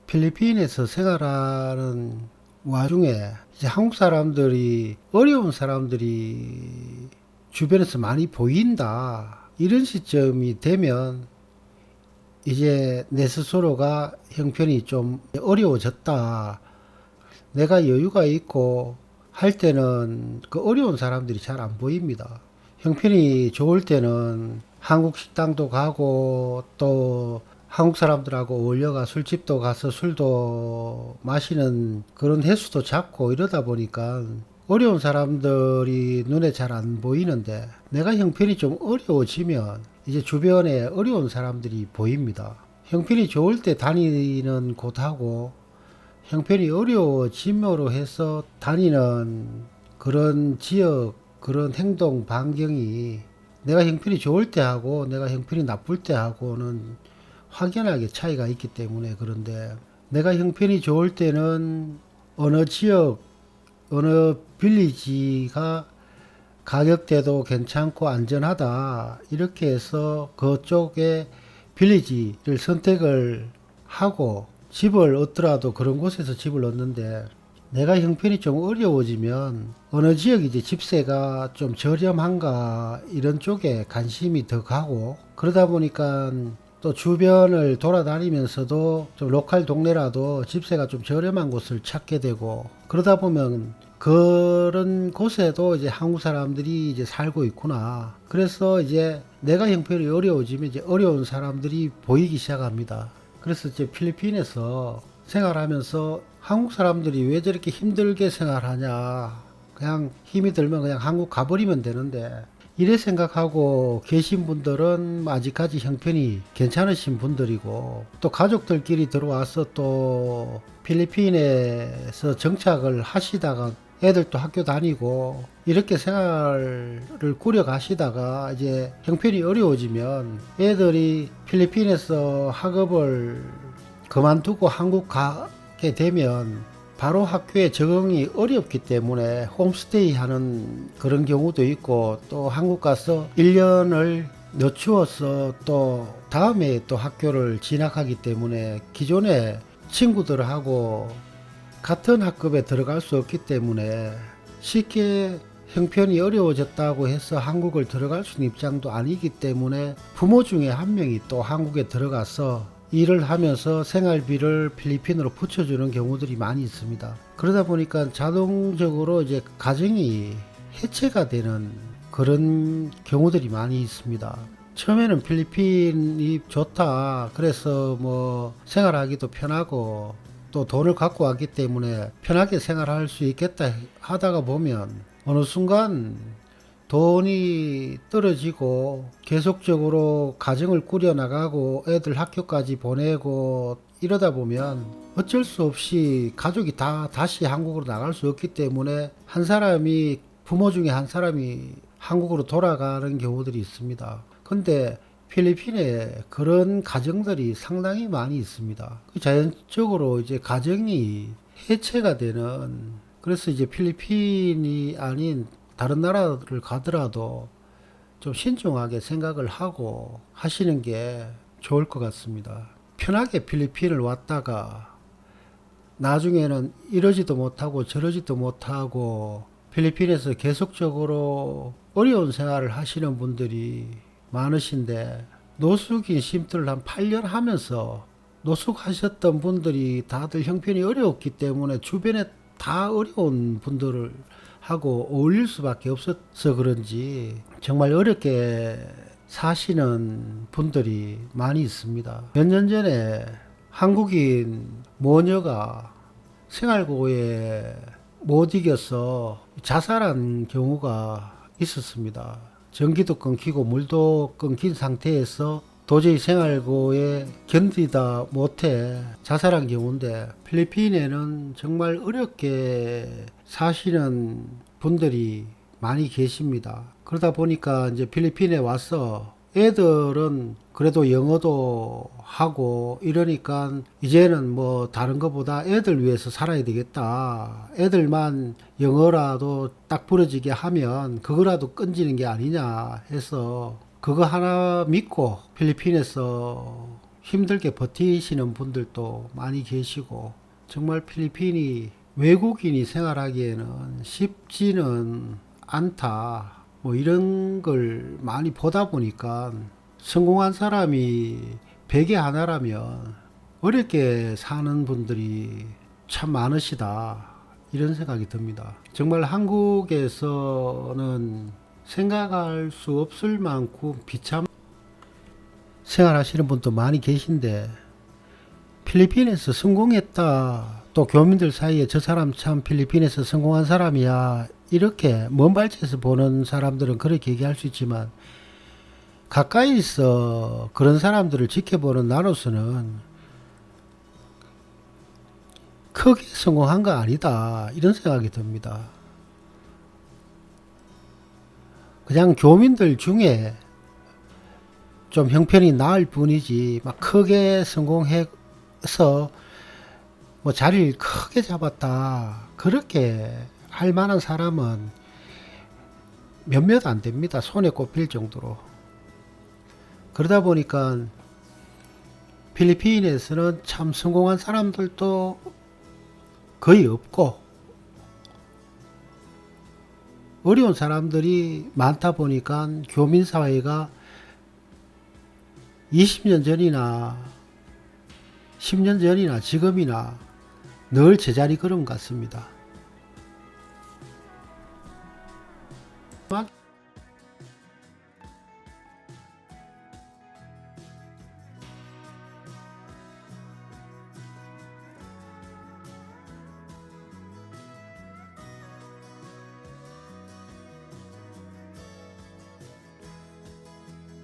필리핀에서 생활하는 와중에 이제 한국 사람들이 어려운 사람들이 주변에서 많이 보인다. 이런 시점이 되면 이제 내 스스로가 형편이 좀 어려워졌다. 내가 여유가 있고 할 때는 그 어려운 사람들이 잘 안 보입니다. 형편이 좋을 때는 한국 식당도 가고 또 한국 사람들하고 어울려가 술집도 가서 술도 마시는 그런 횟수도 작고 이러다 보니까 어려운 사람들이 눈에 잘 안 보이는데 내가 형편이 좀 어려워지면 이제 주변에 어려운 사람들이 보입니다. 형편이 좋을 때 다니는 곳하고 형편이 어려워짐으로 해서 다니는 그런 지역, 그런 행동 반경이 내가 형편이 좋을 때 하고 내가 형편이 나쁠 때 하고는 확연하게 차이가 있기 때문에. 그런데 내가 형편이 좋을 때는 어느 지역, 어느 빌리지가 가격대도 괜찮고 안전하다, 이렇게 해서 그쪽에 빌리지를 선택을 하고 집을 얻더라도 그런 곳에서 집을 얻는데, 내가 형편이 좀 어려워지면 어느 지역이 이제 집세가 좀 저렴한가 이런 쪽에 관심이 더 가고, 그러다 보니까 또 주변을 돌아다니면서도 좀 로컬 동네라도 집세가 좀 저렴한 곳을 찾게 되고, 그러다 보면 그런 곳에도 이제 한국 사람들이 이제 살고 있구나. 그래서 이제 내가 형편이 어려워지면 이제 어려운 사람들이 보이기 시작합니다. 그래서 이제 필리핀에서 생활하면서 한국 사람들이 왜 저렇게 힘들게 생활하냐. 그냥 힘이 들면 그냥 한국 가버리면 되는데, 이래 생각하고 계신 분들은 아직까지 형편이 괜찮으신 분들이고, 또 가족들끼리 들어와서 또 필리핀에서 정착을 하시다가 애들도 학교 다니고 이렇게 생활을 꾸려 가시다가 이제 형편이 어려워지면 애들이 필리핀에서 학업을 그만두고 한국 가게 되면 바로 학교에 적응이 어렵기 때문에 홈스테이 하는 그런 경우도 있고, 또 한국 가서 1년을 늦추어서 또 다음에 또 학교를 진학하기 때문에 기존에 친구들하고 같은 학급에 들어갈 수 없기 때문에 쉽게 형편이 어려워졌다고 해서 한국을 들어갈 수 있는 입장도 아니기 때문에 부모 중에 한 명이 또 한국에 들어가서 일을 하면서 생활비를 필리핀으로 붙여주는 경우들이 많이 있습니다. 그러다 보니까 자동적으로 이제 가정이 해체가 되는 그런 경우들이 많이 있습니다. 처음에는 필리핀이 좋다, 그래서 뭐 생활하기도 편하고 또 돈을 갖고 왔기 때문에 편하게 생활할 수 있겠다 하다가 보면 어느 순간 돈이 떨어지고 계속적으로 가정을 꾸려나가고 애들 학교까지 보내고 이러다 보면 어쩔 수 없이 가족이 다 다시 한국으로 나갈 수 없기 때문에 한 사람이, 부모 중에 한 사람이 한국으로 돌아가는 경우들이 있습니다. 근데 필리핀에 그런 가정들이 상당히 많이 있습니다. 자연적으로 이제 가정이 해체가 되는, 그래서 이제 필리핀이 아닌 다른 나라를 가더라도 좀 신중하게 생각을 하고 하시는 게 좋을 것 같습니다. 편하게 필리핀을 왔다가 나중에는 이러지도 못하고 저러지도 못하고 필리핀에서 계속적으로 어려운 생활을 하시는 분들이 많으신데, 노숙인 쉼터를 한 8년 하면서 노숙하셨던 분들이 다들 형편이 어려웠기 때문에 주변에 다 어려운 분들을 하고 어울릴 수밖에 없어서 그런지 정말 어렵게 사시는 분들이 많이 있습니다. 몇 년 전에 한국인 모녀가 생활고에 못 이겨서 자살한 경우가 있었습니다. 전기도 끊기고 물도 끊긴 상태에서 도저히 생활고에 견디다 못해 자살한 경우인데, 필리핀에는 정말 어렵게 사시는 분들이 많이 계십니다. 그러다 보니까 이제 필리핀에 와서 애들은 그래도 영어도 하고 이러니까 이제는 뭐 다른 것보다 애들 위해서 살아야 되겠다. 애들만 영어라도 딱 부러지게 하면 그거라도 끊지는 게 아니냐 해서 그거 하나 믿고 필리핀에서 힘들게 버티시는 분들도 많이 계시고, 정말 필리핀이 외국인이 생활하기에는 쉽지는 않다. 뭐 이런 걸 많이 보다 보니까 성공한 사람이 100에 하나라면 어렵게 사는 분들이 참 많으시다. 이런 생각이 듭니다. 정말 한국에서는 생각할 수 없을 만큼 비참 생활하시는 분도 많이 계신데, 필리핀에서 성공했다, 또 교민들 사이에 저 사람 참 필리핀에서 성공한 사람이야, 이렇게 먼 발치에서 보는 사람들은 그렇게 얘기할 수 있지만, 가까이서 그런 사람들을 지켜보는 나로서는 크게 성공한 거 아니다, 이런 생각이 듭니다. 그냥 교민들 중에 좀 형편이 나을 뿐이지, 막 크게 성공해서 뭐 자리를 크게 잡았다, 그렇게 할 만한 사람은 몇몇 안 됩니다. 손에 꼽힐 정도로. 그러다 보니까 필리핀에서는 참 성공한 사람들도 거의 없고, 어려운 사람들이 많다 보니까 교민사회가 20년 전이나 10년 전이나 지금이나 늘 제자리 걸음 같습니다.